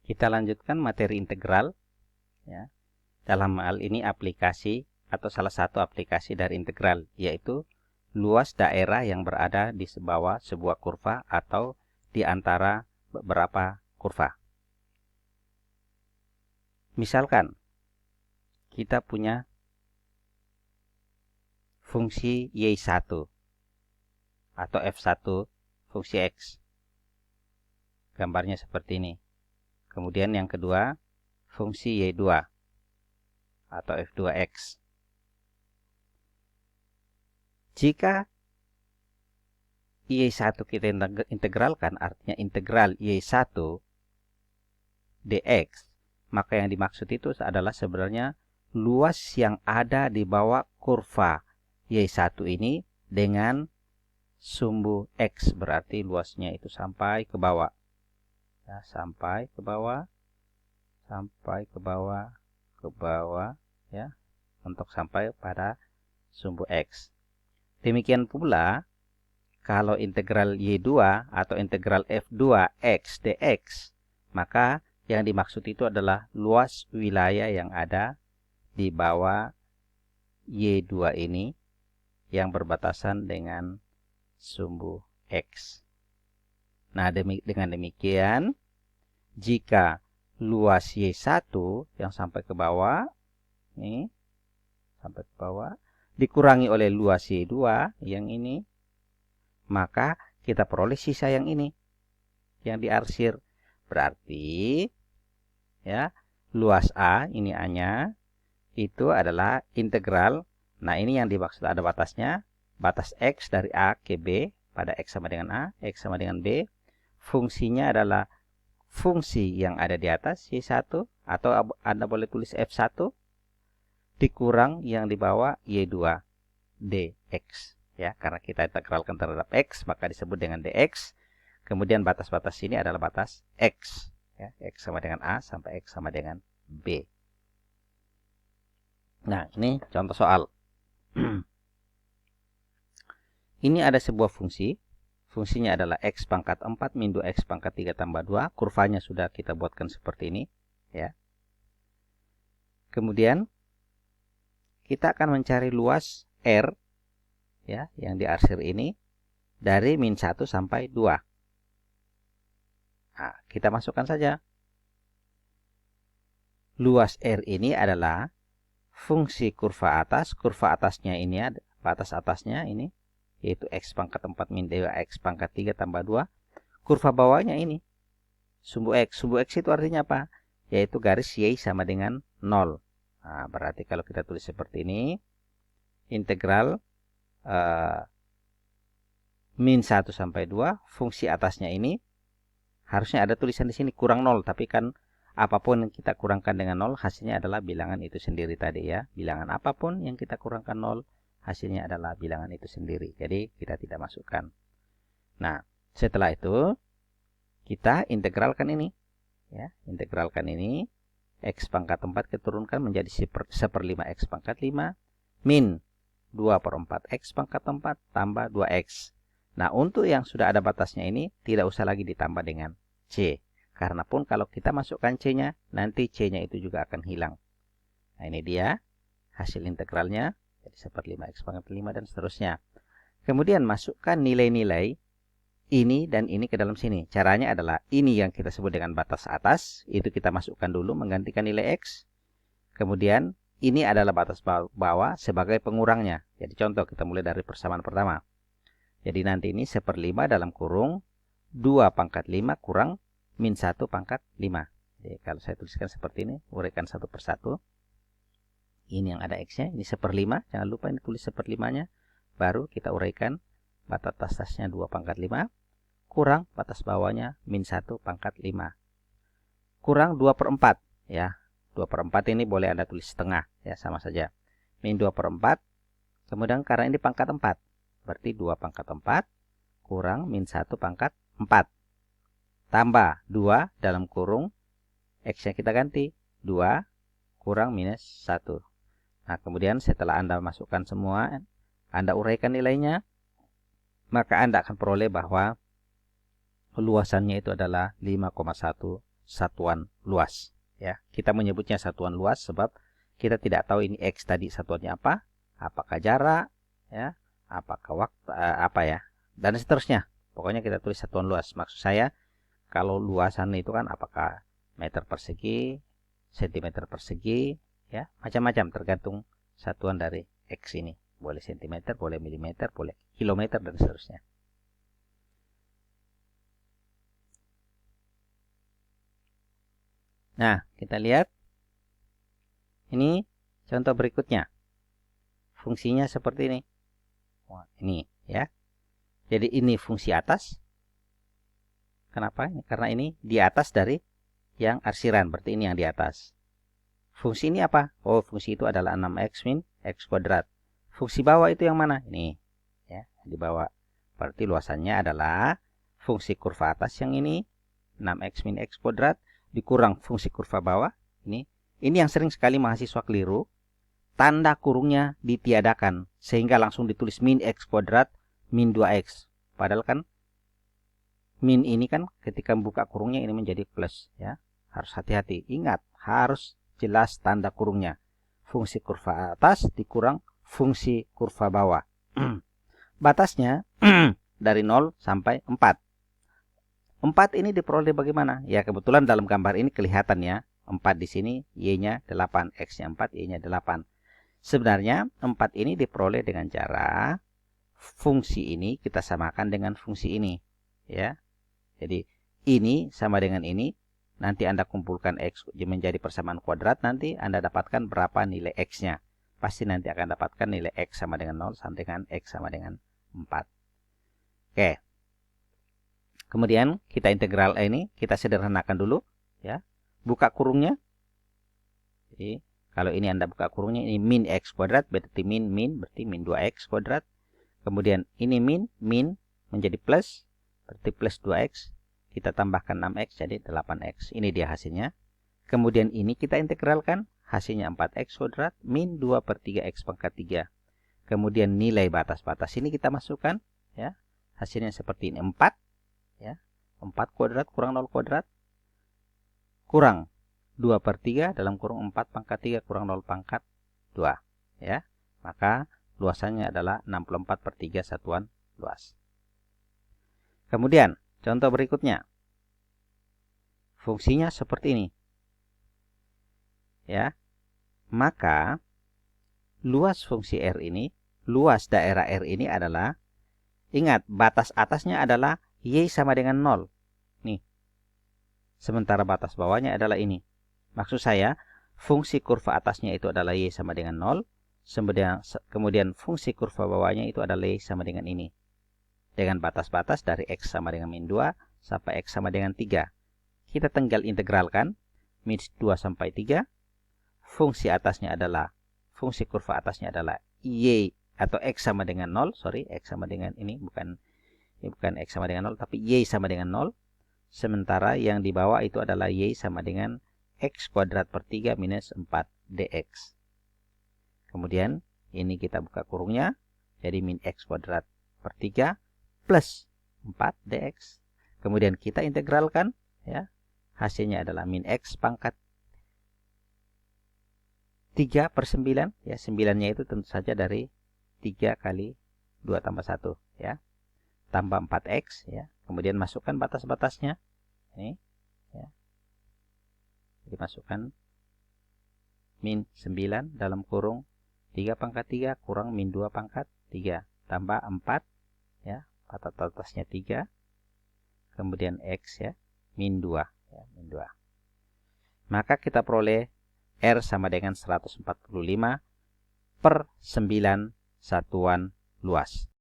Kita lanjutkan materi integral, ya. Dalam hal ini aplikasi atau salah satu aplikasi dari integral, yaitu luas daerah yang berada di bawah sebuah kurva atau di antara beberapa kurva. Misalkan kita punya fungsi y1 atau f1 fungsi x. Gambarnya seperti ini. Kemudian yang kedua, fungsi y2 atau f2x. Jika y1 kita integralkan, artinya integral y1 dx, maka yang dimaksud itu adalah sebenarnya luas yang ada di bawah kurva y1 ini dengan sumbu x, berarti luasnya itu sampai ke bawah. Ya, sampai ke bawah, ke bawah, ya, untuk sampai pada sumbu x. Demikian pula kalau integral y2 atau integral f2x dx, maka yang dimaksud itu adalah luas wilayah yang ada di bawah y2 ini yang berbatasan dengan sumbu x. Nah, dengan demikian, jika luas y1 yang sampai ke bawah, nih, sampai ke bawah, dikurangi oleh luas y2 yang ini, maka kita peroleh sisa yang ini, yang diarsir. Berarti, ya, luas A, ini A-nya, itu adalah integral. Nah, ini yang dimaksud ada batasnya, batas X dari A ke B, pada X sama dengan A, X sama dengan B. Fungsinya adalah fungsi yang ada di atas, y1, atau Anda boleh tulis f1, dikurang yang di bawah y2 dx. Ya, karena kita integralkan terhadap x, maka disebut dengan dx. Kemudian batas-batas ini adalah batas x. Ya, x sama dengan A sampai x sama dengan B. Nah, ini contoh soal. Ini ada sebuah fungsi. Fungsinya adalah x pangkat 4 min 2x pangkat 3 tambah 2. Kurvanya sudah kita buatkan seperti ini. Ya. Kemudian, kita akan mencari luas R, ya, yang diarsir ini, dari min 1 sampai 2. Nah, kita masukkan saja. Luas R ini adalah fungsi kurva atasnya ini, batas atasnya ini, yaitu x pangkat 4 min 2x pangkat 3 tambah 2. Kurva bawahnya ini, sumbu x. Sumbu x itu artinya apa? Yaitu garis y sama dengan 0. Nah, berarti kalau kita tulis seperti ini, integral min 1 sampai 2, fungsi atasnya ini, harusnya ada tulisan di sini kurang 0. Tapi kan apapun yang kita kurangkan dengan 0, hasilnya adalah bilangan itu sendiri tadi, ya. Bilangan apapun yang kita kurangkan 0, hasilnya adalah bilangan itu sendiri. Jadi kita tidak masukkan. Nah, setelah itu kita integralkan ini. Ya, integralkan ini. X pangkat 4 kita turunkan menjadi 1/5 X pangkat 5 min 2/4 X pangkat 4 tambah 2X. Nah, untuk yang sudah ada batasnya ini tidak usah lagi ditambah dengan C. Karena pun kalau kita masukkan C-nya, nanti C-nya itu juga akan hilang. Nah, ini dia hasil integralnya. Jadi 1/5 X pangkat 5 dan seterusnya. Kemudian masukkan nilai-nilai ini dan ini ke dalam sini. Caranya adalah ini yang kita sebut dengan batas atas. Itu kita masukkan dulu menggantikan nilai X. Kemudian ini adalah batas bawah sebagai pengurangnya. Jadi contoh kita mulai dari persamaan pertama. Jadi nanti ini 1/5 dalam kurung 2 pangkat 5 kurang min 1 pangkat 5. Jadi kalau saya tuliskan seperti ini, uraikan satu persatu. Ini yang ada X-nya, ini 1/5. Jangan lupa ini tulis 1/5-nya. Baru kita uraikan batas atasnya 2 pangkat 5. Kurang batas bawahnya min 1 pangkat 5. Kurang 2/4. Ya, 2/4 ini boleh Anda tulis setengah. Ya, sama saja. Min 2/4. Kemudian karena ini pangkat 4. Berarti 2 pangkat 4. Kurang min 1 pangkat 4. Tambah 2 dalam kurung. X-nya kita ganti. 2 kurang minus 1. Nah, kemudian setelah Anda masukkan semua, Anda uraikan nilainya, maka Anda akan peroleh bahwa luasannya itu adalah 5,1 satuan luas. Ya, kita menyebutnya satuan luas sebab kita tidak tahu ini X tadi satuannya apa, apakah jarak, ya, apakah waktu, apa ya, dan seterusnya. Pokoknya kita tulis satuan luas. Maksud saya, kalau luasan itu kan apakah meter persegi, sentimeter persegi, ya, macam-macam tergantung satuan dari X ini. Boleh sentimeter, boleh milimeter, boleh kilometer, dan seterusnya. Nah, kita lihat. Ini contoh berikutnya. Fungsinya seperti ini. Wah, ini ya. Jadi ini fungsi atas. Kenapa? Karena ini di atas dari yang arsiran. Berarti ini yang di atas. Fungsi ini apa? Oh, fungsi itu adalah 6x min x kuadrat. Fungsi bawah itu yang mana? Ini. Ya, di bawah. Berarti luasannya adalah fungsi kurva atas yang ini. 6x min x kuadrat. Dikurang fungsi kurva bawah. Ini yang sering sekali mahasiswa keliru. Tanda kurungnya ditiadakan. Sehingga langsung ditulis min x kuadrat min 2x. Padahal kan min ini kan ketika membuka kurungnya ini menjadi plus. Ya, harus hati-hati. Ingat, harus jelas tanda kurungnya. Fungsi kurva atas dikurang fungsi kurva bawah. Batasnya dari 0 sampai 4. 4 ini diperoleh bagaimana? Ya, kebetulan dalam gambar ini kelihatan ya. 4 di sini, Y-nya 8, X-nya 4, Y-nya 8. Sebenarnya 4 ini diperoleh dengan cara fungsi ini kita samakan dengan fungsi ini. Ya. Jadi ini sama dengan ini. Nanti Anda kumpulkan X menjadi persamaan kuadrat. Nanti Anda dapatkan berapa nilai X-nya. Pasti nanti akan dapatkan nilai X sama dengan 0 sama dengan X sama dengan 4. Oke. Kemudian kita integral ini, kita sederhanakan dulu. Ya. Buka kurungnya. Jadi kalau ini Anda buka kurungnya, ini min x kuadrat, berarti min berarti min 2x kuadrat. Kemudian ini min menjadi plus, berarti plus 2x. Kita tambahkan 6x jadi 8x. Ini dia hasilnya. Kemudian ini kita integralkan, hasilnya 4x kuadrat min 2/3x pangkat 3. Kemudian nilai batas-batas ini kita masukkan, ya. Hasilnya seperti ini, 4, ya. 4 kuadrat kurang 0 kuadrat kurang 2/3 dalam kurung 4 pangkat 3 kurang 0 pangkat 2. Ya. Maka luasannya adalah 64/3 satuan luas. Kemudian, contoh berikutnya. Fungsinya seperti ini. Ya. Maka, luas fungsi R ini, luas daerah R ini adalah, ingat, batas atasnya adalah Y sama dengan 0. Nih. Sementara batas bawahnya adalah ini. Maksud saya, fungsi kurva atasnya itu adalah Y sama dengan 0. Kemudian fungsi kurva bawahnya itu adalah Y sama dengan ini. Dengan batas-batas dari X sama dengan min 2 sampai X sama dengan 3. Kita tinggal integralkan. Min 2 sampai 3. Fungsi atasnya adalah, fungsi kurva atasnya adalah Y atau X sama dengan 0. Sorry, X sama dengan ini bukan X sama dengan 0, tapi Y sama dengan 0. Sementara yang di bawah itu adalah Y sama dengan X kuadrat per 3 minus 4 dx. Kemudian ini kita buka kurungnya. Jadi min X kuadrat per 3 plus 4 dx. Kemudian kita integralkan. Ya, hasilnya adalah min X pangkat 3/9. Ya, 9-nya itu tentu saja dari 3 kali 2 tambah 1. Ya. Tambah 4x. Ya. Kemudian masukkan batas-batasnya. Ini. Ya. Jadi masukkan min 9 dalam kurung 3 pangkat 3 kurang min 2 pangkat 3. Tambah 4. Ya. Batas-batasnya 3. Kemudian x, ya. Min 2. Ya, min 2. Maka kita peroleh R sama dengan 145/9 satuan luas.